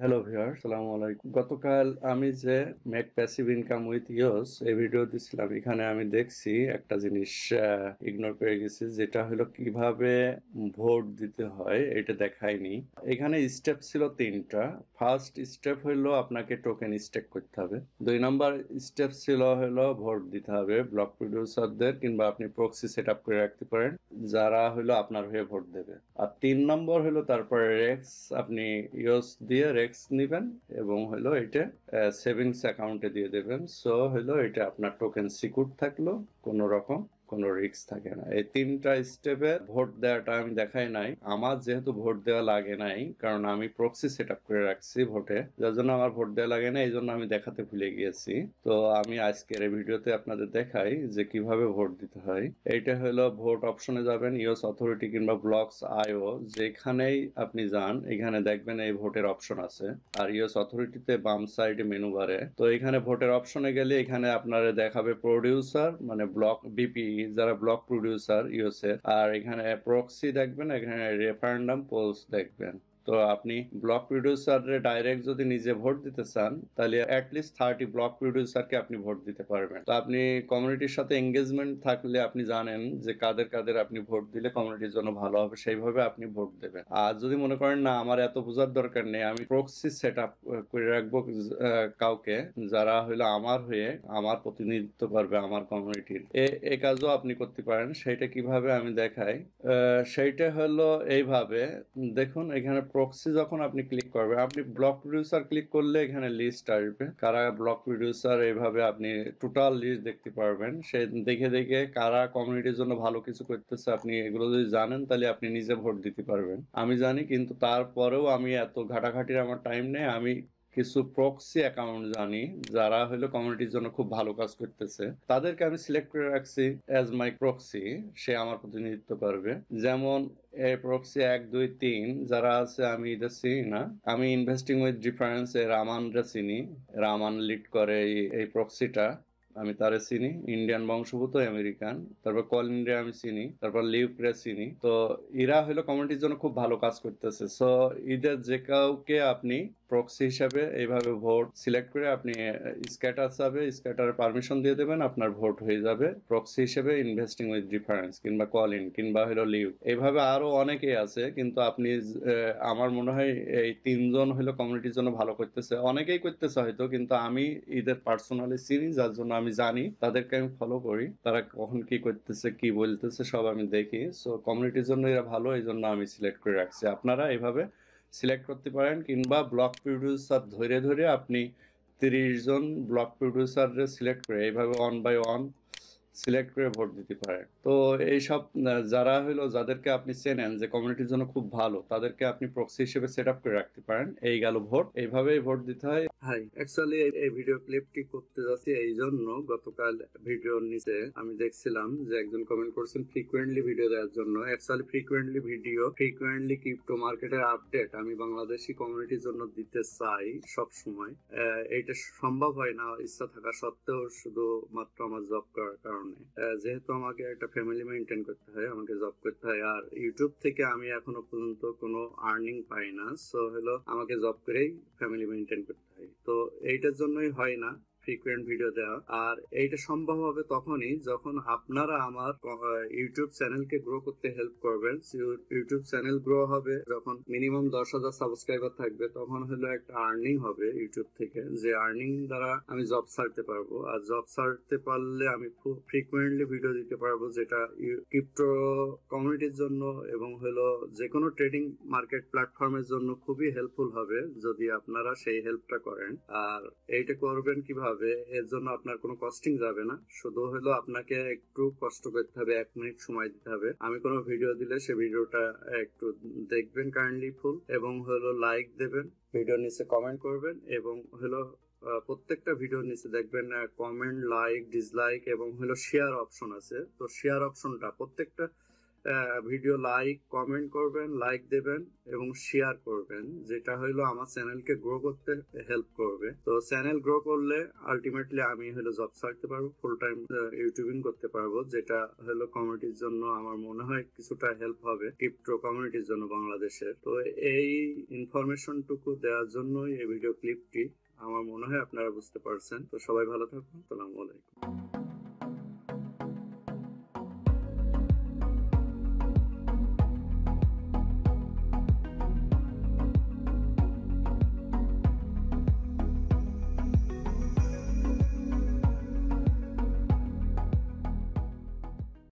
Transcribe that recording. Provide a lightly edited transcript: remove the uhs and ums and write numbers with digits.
Hello viewer, আসসালামু আলাইকুম। গতকাল আমি যে মেক প্যাসিভ ইনকাম উইথ ইওস এই ভিডিও দিছিলাম, এখানে আমি দেখছি একটা জিনিস ইগনোর করে গেছি, যেটা হলো কিভাবে ভোট দিতে হয় এটা দেখায়নি। এখানে স্টেপ ছিল তিনটা। ফার্স্ট স্টেপ হলো আপনাকে টোকেন স্টেক করতে হবে। 2 নম্বর স্টেপ ছিল হলো ভোট দিতে হবে ব্লক প্রডিউসারদের, কিংবা আপনি প্রক্সি সেট আপ করে রাখতে পারেন যারা হলো আপনার হয়ে ভোট দেবে। আর 3 নম্বর হলো তারপরে রেক্স, আপনি ইওস দিয়ে রেক্স নিবেন এবং হলো এটা সেভিংস অ্যাকাউন্টে দিয়ে দেবেন। সো হলো এটা আপনার টোকেন সিকিউর থাকলো, কোনো রকম কোনো রিস্ক থাকে না। এই তিনটা স্টেপে ভোট দেওয়াটা আমি দেখাই নাই। আমার যেহেতু ভোট দেওয়া লাগে নাই, কারণ আমি প্রক্সি সেট আপ করে রাখছি ভোটে, যার জন্য আমার ভোট দেওয়া লাগে না, এই জন্য আমি দেখাতে ভুলে গিয়েছি। তো আমি আজকের এই ভিডিওতে আপনাদের দেখাই যে কিভাবে ভোট দিতে হয়। এইটা হলো ভোট অপশনে যাবেন, ইওস অথরিটি কিংবা ব্লকস আইও, যেখানেই আপনি যান এখানে দেখবেন এই ভোটের অপশন আছে। আর ইওস অথরিটিতে বাম সাইডে মেনু বারে, তো এখানে ভোটের অপশনে গেলে এখানে আপনারা দেখাবে প্রডিউসার, মানে ব্লক বিপি, যারা ব্লক প্রডিউসার ইওস এর। আর এখানে প্রক্সি দেখবেন, এখানে রেফারেন্ডাম পোলস দেখবেন। তো আপনি ব্লক প্রডিউসারে ডাইরেক্ট যদি নিজে ভোট দিতে চান, তাহলে অ্যাটলিস্ট 30 ব্লক প্রডিউসারকে আপনি ভোট দিতে পারবেন। তো আপনি কমিউনিটির সাথে এঙ্গেজমেন্ট থাকলে আপনি জানেন যে কাদের কাদের আপনি ভোট দিলে কমিউনিটির জন্য ভালো হবে, সেইভাবে আপনি ভোট দেবেন। আর যদি মনে করেন না আমার এত বোঝার দরকার নেই, আমি প্রক্সি সেট আপ করে রাখবো কাউকে যারা হলো আমার হয়ে আমার প্রতিনিধিত্ব করবে আমার কমিউনিটির, এই কাজও আপনি করতে পারেন। সেইটা কিভাবে আমি দেখাই। সেইটা হলো এইভাবে, দেখুন এখানে প্রক্সি যখন আপনি ক্লিক করবেন, আপনি ব্লক প্রডিউসার ক্লিক করলে এখানে লিস্ট আসবে কারা ব্লক প্রডিউসার, এইভাবে আপনি টোটাল লিস্ট দেখতে পারবেন। সে দেখে দেখে কারা কমিউনিটির জন্য ভালো কিছু করতেছে, আপনি এগুলো যদি জানেন তাহলে আপনি নিজে ভোট দিতে পারবেন। আমি জানি, কিন্তু তারপরেও আমি এত ঘাটাঘাটির আমার টাইম নেই। আমি কিছু প্রক্সি অ্যাকাউন্ট জানি যারা হলো কমিউনিটির জন্য খুব ভালো কাজ করতেছে, তাদেরকে আমি সিলেক্ট করে রাখছি অ্যাজ মাই প্রক্সি। সে আমার প্রতিনিধিত্ব করবে। যেমন এই প্রক্সি 1 2 3 যারা আছে আমি এদের চিনি না। আমি ইনভেস্টিং উইথ ডিফারেন্স এর রামানরা চিনি, রামান লিড করে এই প্রক্সিটা, আমি তারে চিনি। ইন্ডিয়ান বংশোদ্ভূত আমেরিকান। তারপর কল ইন্ডিয়া আমি চিনি, তারপর লিউক্রে চিনি। তো এরা হলো কমিউনিটির জন্য খুব ভালো কাজ করতেছে। সো এদের যে কাউকে আপনি প্রক্সি হিসাবে এইভাবে ভোট সিলেক্ট করে আপনি স্ক্যাটার যাবে, স্ক্যাটারের পারমিশন দিয়ে দেবেন, আপনার ভোট হয়ে যাবে প্রক্সি হিসেবে ইনভেস্টিং উইথ ডিফারেন্স কিংবা কল ইন কিংবা হলো লিভ। এইভাবে আরো অনেকেই আছে, কিন্তু আপনি আমার মনে হয় এই 3জন হলো কমিউনিটির জন্য ভালো করতেছে। অনেকেই করতেছে হয়তো, কিন্তু আমি এদের পার্সোনালি চিনি, যার জন্য আমি জানি, তাদেরকে আমি ফলো করি, তারা কখন কি করতেছে কি বলতেছে সব আমি দেখি। সো কমিউনিটির জন্য এরা ভালো, এই জন্য আমি সিলেক্ট করে রাখছি। আপনারা এইভাবে সিলেক্ট করতে পারেন, কিংবা ব্লক প্রডিউসার ধরে ধরে আপনি 30 জন ব্লক প্রডিউসার সিলেক্ট করে এইভাবে 1 বাই 1 সিলেক্ট করে ভোট দিতে পারেন। তো এইসব যারা হলো যাদেরকে আপনি চেনেন যে কমিউনিটির জন্য খুব ভালো, তাদেরকে আপনি প্রক্সি হিসেবে সেট আপ করে রাখতে পারেন। এই গেল ভোট, এইভাবেই ভোট দিতে হয়। হাই, অ্যাকচুয়ালি এই ভিডিও ক্লিপটি করতে যাচ্ছি এই জন্য, গতকাল ভিডিওর নিচে আমি দেখছিলাম যে একজন কমেন্ট করছেন ফ্রিকুয়েন্টলি ভিডিও দেওয়ার জন্য। অ্যাকচুয়ালি ফ্রিকুয়েন্টলি ক্রিপ্টো মার্কেটের আপডেট আমি বাংলাদেশি কমিউনিটির জন্য দিতে চাই সব সময়। এইটা সম্ভব হয় না ইচ্ছা থাকা সত্ত্বেও, শুধুমাত্র আমার জব করার কারণে। যেহেতু আমাকে একটা ফ্যামিলি মেনটেন করতে হয়, আমাকে জব করতে হয়, আর ইউটিউব থেকে আমি এখনো পর্যন্ত কোনো আর্নিং পাই না। সো হলো আমাকে জব করেই ফ্যামিলি মেনটেন করতে হয়। তো এইটার জন্যই হয় না ফ্রিকুয়েন্ট ভিডিও দেওয়া। আর এইটা সম্ভব হবে তখনই যখন আপনারা আমার ইউটিউব চ্যানেলকে গ্রো করতে হেল্প করবেন। ইউটিউব চ্যানেল গ্রো হবে যখন মিনিমাম 10,000 সাবস্ক্রাইবার থাকবে, তখন হলো একটা আর্নিং হবে ইউটিউব থেকে, যে আর্নিং দ্বারা আমি জব ছাড়তে পারবো। আর জব ছাড়তে পারলে আমি খুব ফ্রিকুয়েন্টলি ভিডিও দিতে পারবো, যেটা ক্রিপ্টো কমিউনিটির জন্য এবং হলো যে কোনো ট্রেডিং মার্কেট প্ল্যাটফর্মের জন্য খুবই হেল্পফুল হবে যদি আপনারা সেই হেল্পটা করেন। আর এইটা করবেন কিভাবে, এর জন্য আপনার কোনো কস্টিং যাবে না, শুধু হলো আপনাকে একটু কষ্ট করতে হবে, 1 মিনিট সময় দিতে হবে। আমি কোনো ভিডিও দিলে সে ভিডিওটা একটু দেখবেন কাইন্ডলি ফুল, এবং হলো লাইক দেবেন, ভিডিও নিচে কমেন্ট করবেন, এবং হলো প্রত্যেকটা ভিডিওর নিচে দেখবেন কমেন্ট, লাইক, ডিসলাইক এবং হলো শেয়ার অপশন আছে। তো শেয়ার অপশনটা প্রত্যেকটা ভিডিও লাইক কমেন্ট করবেন, লাইক দেবেন এবং শেয়ার করবেন, যেটা হলো আমার চ্যানেলকে গ্রো করতে হেল্প করবে। তো চ্যানেল গ্রো করলে আলটিমেটলি আমি হলো জব ছাড়তে পারবো, ফুল টাইম ইউটিউবিং করতে পারবো, যেটা হলো কমিউনিটির জন্য আমার মনে হয় কিছুটা হেল্প হবে, ক্রিপ্টো কমিউনিটির জন্য বাংলাদেশের। তো এই ইনফরমেশনটুকু দেওয়ার জন্যই এই ভিডিও ক্লিপটি। আমার মনে হয় আপনারা বুঝতে পারছেন। তো সবাই ভালো থাকুন। আসসালামু আলাইকুম।